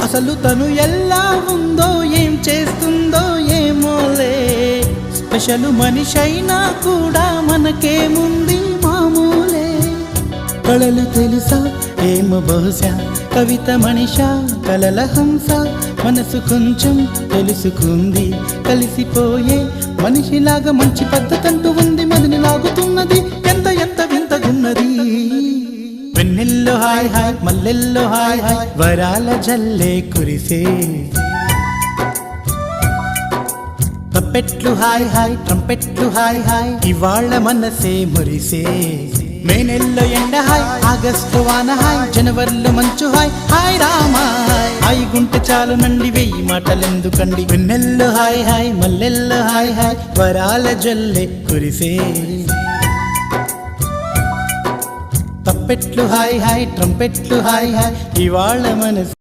అసలు తను ఎలా ఉందో ఏం చేస్తుందో ఏమోలే, స్పెషల్ మనిషైనా కూడా మనకేముంది మామూలే. కళలు తెలుసా ఏమో బహుశా, కవిత మనిషా కలల హంస, మనసు కొంచెం తెలుసుకుంది కలిసిపోయే మనిషిలాగా, మంచి పద్ధతంటూ ఉంది మదిని లాగుతున్నది, ఎంత ఎంత వింతగున్నది. వెన్నెల్లో హాయ్ హాయ్ మల్లెల్లో హాయ్ హాయ్, వరాల జల్లే కురిసే. తప్పెట్లు హాయ్ హాయ్ ట్రంపెట్లు హాయ్ హాయ్, ఇవాళ మనసే మురిసే. మే నెల్లో ఎండ హాయ్, ఆగస్టు వాన హాయ్, జనవరిలో మంచు హాయ్, హాయ్ రామా హాయ్ గుంటె చాలు నండి వెయ్యి మాటలెందుకండి. వెన్నెల్లో హాయ్ హాయ్ మల్లెల్లో హాయ్ హాయ్, వరాల జల్లే కురిసే. తప్పెట్లు హాయ్ హాయ్ ట్రంపెట్లు హాయ్ హాయ్, ఇవాళ మనసు